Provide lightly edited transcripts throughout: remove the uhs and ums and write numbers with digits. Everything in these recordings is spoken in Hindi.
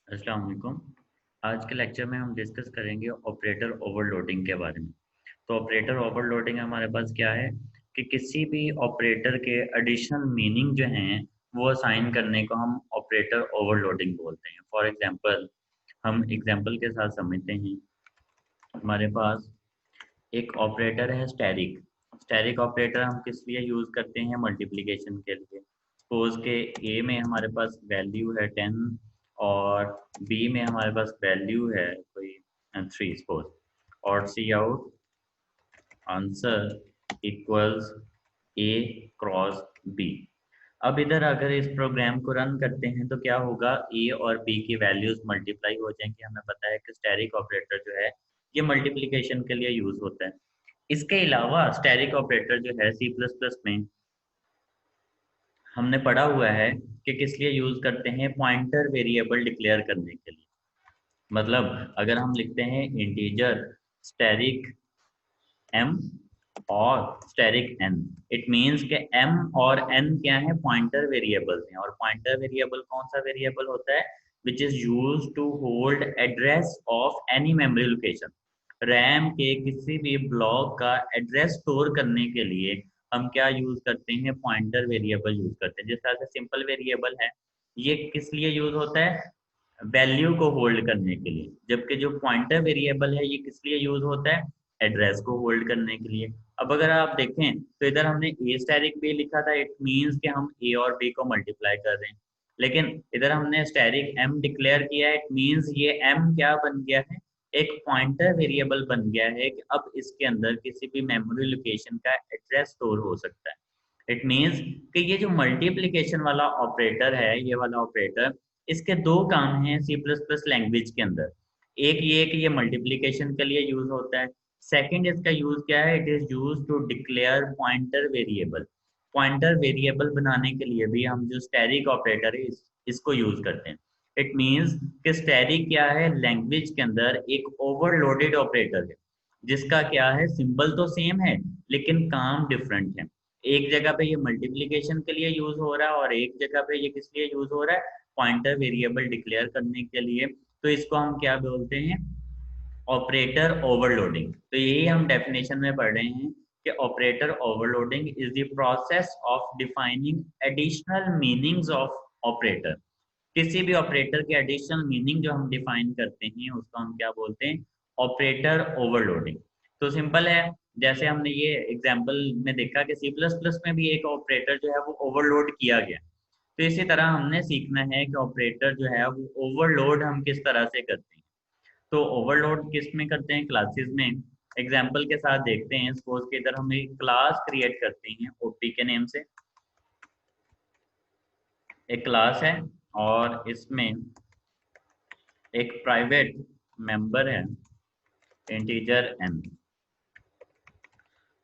अस्सलाम वालेकुम। आज के लेक्चर में हम डिस्कस करेंगे ऑपरेटर ओवरलोडिंग के बारे में। तो ऑपरेटर ओवरलोडिंग हमारे पास क्या है कि किसी भी ऑपरेटर के एडिशनल मीनिंग जो हैं वो असाइन करने को हम ऑपरेटर ओवरलोडिंग बोलते हैं। फॉर एग्जांपल हम एग्जांपल के साथ समझते हैं। हमारे पास एक ऑपरेटर है स्टैरिक। स्टैरिक ऑपरेटर हम किस लिए यूज़ करते हैं? मल्टीप्लिकेशन के लिए। सपोज के ए में हमारे पास वैल्यू है 10 और बी में हमारे पास वैल्यू है कोई 3 सपोज, और सी out answer equals a cross B. अब इधर अगर इस प्रोग्राम को रन करते हैं तो क्या होगा, ए और बी की वैल्यूज मल्टीप्लाई हो जाएंगी। हमें पता है कि स्टैरिक ऑपरेटर जो है ये मल्टीप्लिकेशन के लिए यूज होता है। इसके अलावा स्टैरिक ऑपरेटर जो है सी प्लस प्लस में हमने पढ़ा हुआ है कि किस लिए यूज करते हैं, पॉइंटर वेरिएबल डिक्लेयर करने के लिए। मतलब अगर हम लिखते हैं इंटीजर स्टैरिक एम और स्टेरिक एन, इट मीन्स के एम और एन क्या है, पॉइंटर वेरिएबल्स हैं। और पॉइंटर वेरिएबल कौन सा वेरिएबल होता है? Which is use to hold address of any memory location. RAM के किसी भी ब्लॉक का एड्रेस स्टोर करने के लिए हम क्या यूज करते हैं, पॉइंटर वेरिएबल यूज करते हैं। जिस तरह से सिंपल वेरिएबल है, ये किस लिए यूज होता है? वैल्यू को होल्ड करने के लिए। जबकि जो पॉइंटर वेरिएबल है ये किस लिए यूज होता है? एड्रेस को होल्ड करने के लिए। अब अगर आप देखें तो इधर हमने ए स्टैरिक बी लिखा था, इट मींस कि हम ए और बी को मल्टीप्लाई कर रहे हैं। लेकिन इधर हमने स्टैरिक एम डिक्लेयर किया है, इट मींस ये एम क्या बन गया है, एक पॉइंटर वेरिएबल बन गया है कि अब इसके अंदर किसी भी मेमोरी लोकेशन का एड्रेस स्टोर हो सकता है। इट मींस कि ये जो मल्टीप्लिकेशन वाला ऑपरेटर है, ये वाला ऑपरेटर, इसके दो काम हैं सी प्लस प्लस लैंग्वेज के अंदर। एक ये कि ये मल्टीप्लिकेशन के लिए यूज होता है। सेकंड इसका यूज क्या है, it is use to declare pointer variable. Pointer variable बनाने के लिए भी हम जो स्टैरिक ऑपरेटर है इसको यूज करते हैं। इट मींस कि स्टैरिक क्या है, लैंग्वेज के अंदर एक ओवरलोडेड ऑपरेटर है जिसका क्या है, सिंबल तो सेम है लेकिन काम डिफरेंट है। एक जगह पे ये मल्टीप्लिकेशन के लिए यूज हो रहा है और एक जगह पे ये किस लिए यूज हो रहा है, पॉइंटर वेरिएबल डिक्लेयर करने के लिए। तो इसको हम क्या बोलते हैं, ऑपरेटर ओवरलोडिंग। तो यही हम डेफिनेशन में पढ़ रहे हैं कि operator overloading is the process of defining additional meanings of operator. किसी भी ऑपरेटर के एडिशनल मीनिंग जो हम डिफाइन करते हैं उसको हम क्या बोलते हैं, ऑपरेटर ओवरलोडिंग। तो सिंपल है, जैसे हमने ये एग्जांपल में देखा कि सी प्लस प्लस में भी एक ऑपरेटर जो है वो ओवरलोड किया गया। तो इसी तरह हमने सीखना है कि ऑपरेटर जो है वो ओवरलोड हम किस तरह से करते हैं। तो ओवरलोड किस में करते हैं, क्लासेस में। एग्जांपल के साथ देखते हैं। सपोज के इधर हम एक क्लास क्रिएट करते हैं ओपी के नेम से। एक क्लास है और इसमें एक प्राइवेट मेंबर है इंटीजर एन।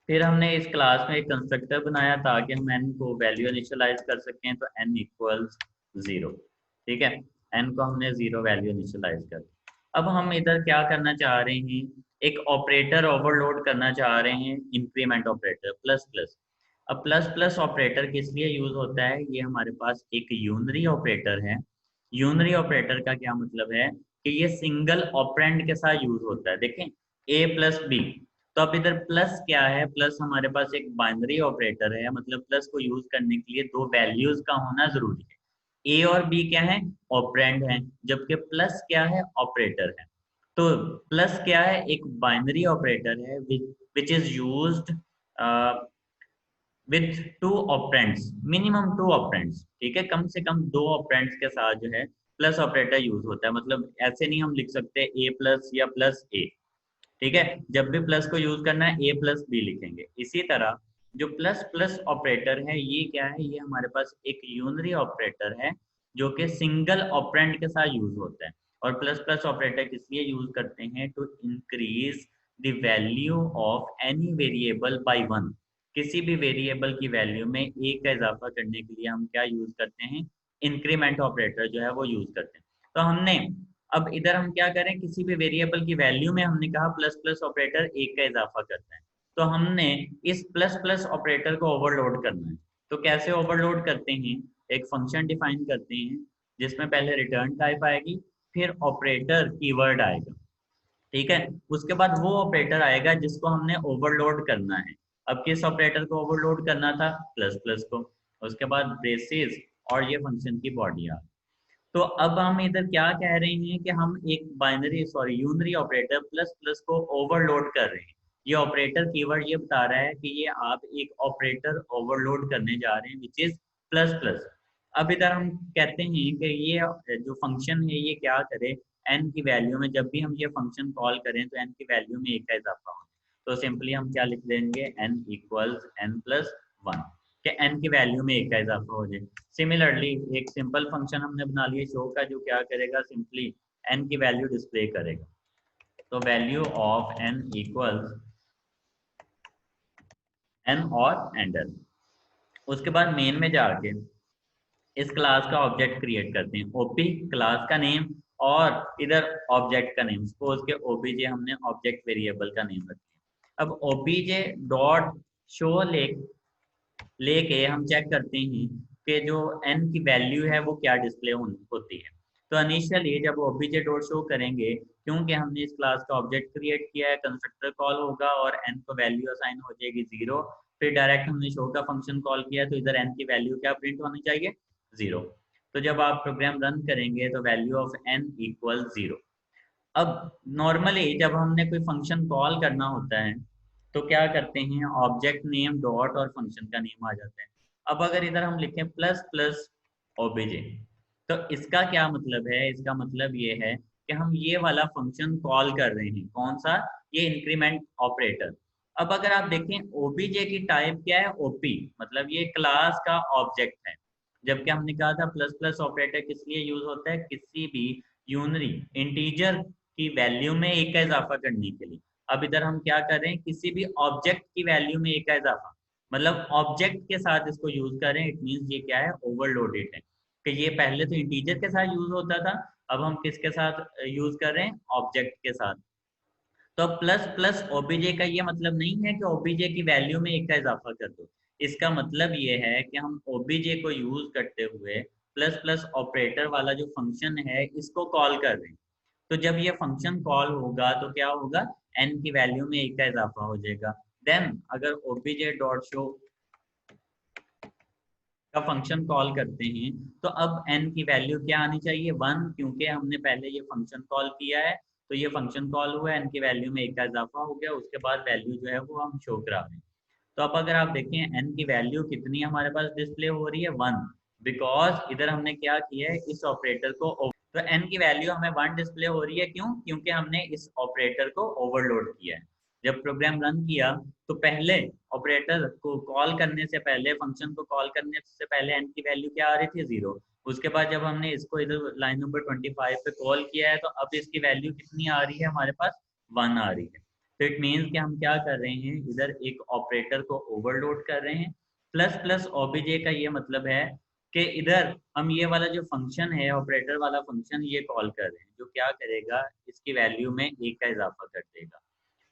फिर हमने इस क्लास में एक कंस्ट्रक्टर बनाया ताकि हम एन को वैल्यू इनिशियलाइज कर सकें। तो एन इक्वल्स 0, ठीक है। एन को हमने 0 वैल्यू इनिशियलाइज कर दी। अब हम इधर क्या करना चाह रहे हैं, एक ऑपरेटर ओवरलोड करना चाह रहे हैं, इंक्रीमेंट ऑपरेटर प्लस प्लस। अब प्लस प्लस ऑपरेटर किस लिए यूज होता है, ये हमारे पास एक यूनरी ऑपरेटर है। यूनरी ऑपरेटर का क्या मतलब है कि ये सिंगल ऑपरेंड के साथ यूज होता है। देखें, ए प्लस बी, तो अब इधर प्लस क्या है, प्लस हमारे पास एक बाइनरी ऑपरेटर है। मतलब प्लस को यूज करने के लिए दो वैल्यूज का होना जरूरी है। ए और बी क्या है, ऑपरेंड है, जबकि प्लस क्या है, ऑपरेटर है। तो प्लस क्या है, एक बाइनरी ऑपरेटर है which is used with two operands, minimum two operands, ठीक है। कम से कम दो ऑपरेंड्स के साथ जो है प्लस ऑपरेटर यूज होता है। मतलब ऐसे नहीं हम लिख सकते ए प्लस या प्लस ए, ठीक है। जब भी प्लस को यूज करना है ए प्लस बी लिखेंगे। इसी तरह जो प्लस प्लस ऑपरेटर है ये क्या है, ये हमारे पास एक यूनरी ऑपरेटर है जो कि सिंगल ऑपरेंड के साथ यूज होता है। और प्लस प्लस ऑपरेटर किस लिए यूज करते हैं, to increase the value of any variable by one. किसी भी वेरिएबल की वैल्यू में एक का इजाफा करने के लिए हम क्या यूज करते हैं, इंक्रीमेंट ऑपरेटर जो है वो यूज करते हैं। तो हमने अब इधर हम क्या करें, किसी भी वेरिएबल की वैल्यू में हमने कहा प्लस प्लस ऑपरेटर एक का इजाफा करता है। तो हमने इस प्लस प्लस ऑपरेटर को ओवरलोड करना है। तो कैसे ओवरलोड करते हैं, एक फंक्शन डिफाइन करते हैं जिसमें पहले रिटर्न टाइप आएगी, फिर ऑपरेटर कीवर्ड आएगा, ठीक है। उसके बाद वो ऑपरेटर आएगा जिसको हमने ओवरलोड करना है। अब किस ऑपरेटर को ओवरलोड करना था? प्लस प्लस को। उसके बाद ब्रेसेस और ये फंक्शन की बॉडी आ। तो अब हम इधर क्या कह रहे हैं कि हम एक यूनरी ऑपरेटर प्लस प्लस को ओवरलोड कर रहे हैं। ये ऑपरेटर कीवर्ड ये बता रहा है कि ये आप एक ऑपरेटर ओवरलोड करने जा रहे हैं विच इज प्लस प्लस। अब इधर हम कहते हैं कि ये जो फंक्शन है ये क्या करे, एन की वैल्यू में जब भी हम ये फंक्शन कॉल करें तो एन की वैल्यू में एक का इजाफा हो। तो सिंपली हम क्या लिख देंगे, N equals N plus one, कि एन की वैल्यू में एक का इजाफा हो जाए। सिमिलरली एक सिंपल फंक्शन हमने बना लिया शो का, जो क्या करेगा, सिंपली एन की वैल्यू डिस्प्ले करेगा। तो value of N equals N और एंडर। उसके बाद मेन में जाके इस क्लास का ऑब्जेक्ट क्रिएट करते हैं, ओपी क्लास का नेम और इधर ऑब्जेक्ट का नेम। सपोज के ओबीजे हमने ऑब्जेक्ट वेरिएबल का नेम रख दिया। अब ओबीजे डॉट शो लेके हम चेक करते हैं कि जो n की वैल्यू है वो क्या डिस्प्ले होती है। तो इनिशियली जब ओबीजे डॉट शो करेंगे, क्योंकि हमने इस क्लास का ऑब्जेक्ट क्रिएट किया है, कंस्ट्रक्टर कॉल होगा और n को वैल्यू असाइन हो जाएगी 0। फिर डायरेक्ट हमने शो का फंक्शन कॉल किया तो इधर n की वैल्यू क्या प्रिंट होनी चाहिए, 0। तो जब आप प्रोग्राम रन करेंगे तो वैल्यू ऑफ n इक्वल 0। अब नॉर्मली जब हमने कोई फंक्शन कॉल करना होता है तो क्या करते हैं, ऑब्जेक्ट नेम डॉट और फंक्शन का नेम आ जाता है। अब अगर इधर हम लिखें प्लस प्लस ओबीजे, तो इसका क्या मतलब है, इसका मतलब ये है कि हम ये वाला फंक्शन कॉल कर रहे हैं, कौन सा, ये इंक्रीमेंट ऑपरेटर। अब अगर आप देखें ओबीजे की टाइप क्या है, ओपी, मतलब ये क्लास का ऑब्जेक्ट है। जबकि हमने कहा था प्लस प्लस ऑपरेटर किस लिए यूज होता है, किसी भी यूनरी इंटीजर की वैल्यू में एक का इजाफा करने के लिए। अब इधर हम क्या कर रहे हैं, किसी भी ऑब्जेक्ट की वैल्यू में एक का इजाफा, मतलब ऑब्जेक्ट के साथ इसको यूज करें, इट मींस ये क्या है, ओवरलोडेड है। कि ये पहले तो इंटीजर के साथ यूज होता था, अब हम किसके साथ यूज कर रहे हैं, ऑब्जेक्ट के साथ। तो प्लस प्लस ओबीजे का ये मतलब नहीं है कि ओबीजे की वैल्यू में एक का इजाफा कर दो। इसका मतलब ये है कि हम ओबीजे को यूज करते हुए प्लस प्लस ऑपरेटर वाला जो फंक्शन है इसको कॉल कर रहे हैं। तो जब ये फंक्शन कॉल होगा तो क्या होगा, एन की वैल्यू में एक का इजाफा हो जाएगा। देन अगर ओबीजे डॉट शो का फंक्शन कॉल करते हैं तो अब n की वैल्यू क्या आनी चाहिए, 1, क्योंकि हमने पहले ये फंक्शन कॉल किया है। तो ये फंक्शन कॉल हुआ है, n की वैल्यू में एक का इजाफा हो गया, उसके बाद वैल्यू जो है वो हम शो करा रहे हैं। तो अब अगर आप देखें n की वैल्यू कितनी हमारे पास डिस्प्ले हो रही है, 1, बिकॉज इधर हमने क्या किया है, इस ऑपरेटर को तो n की वैल्यू हमें 1 डिस्प्ले हो रही है, क्यों, क्योंकि हमने इस ऑपरेटर को ओवरलोड किया है। जब प्रोग्राम रन किया तो पहले ऑपरेटर को कॉल करने से पहले, फंक्शन को कॉल करने से पहले n की वैल्यू क्या आ रही थी, 0। उसके बाद जब हमने इसको इधर लाइन नंबर 25 पे कॉल किया है तो अब इसकी वैल्यू कितनी आ रही है हमारे पास, 1 आ रही है। तो इट मीन्स कि हम क्या कर रहे हैं, इधर एक ऑपरेटर को ओवरलोड कर रहे हैं। प्लस प्लस ओबीजे का ये मतलब है कि इधर हम ये वाला जो फंक्शन है, ऑपरेटर वाला फंक्शन, ये कॉल कर रहे हैं, जो क्या करेगा, इसकी वैल्यू में एक का इजाफा कर देगा।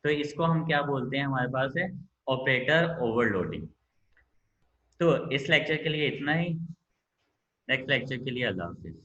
तो इसको हम क्या बोलते हैं, हमारे पास है ऑपरेटर ओवरलोडिंग। तो इस लेक्चर के लिए इतना ही। नेक्स्ट लेक्चर के लिए अल्लाह हाफिज।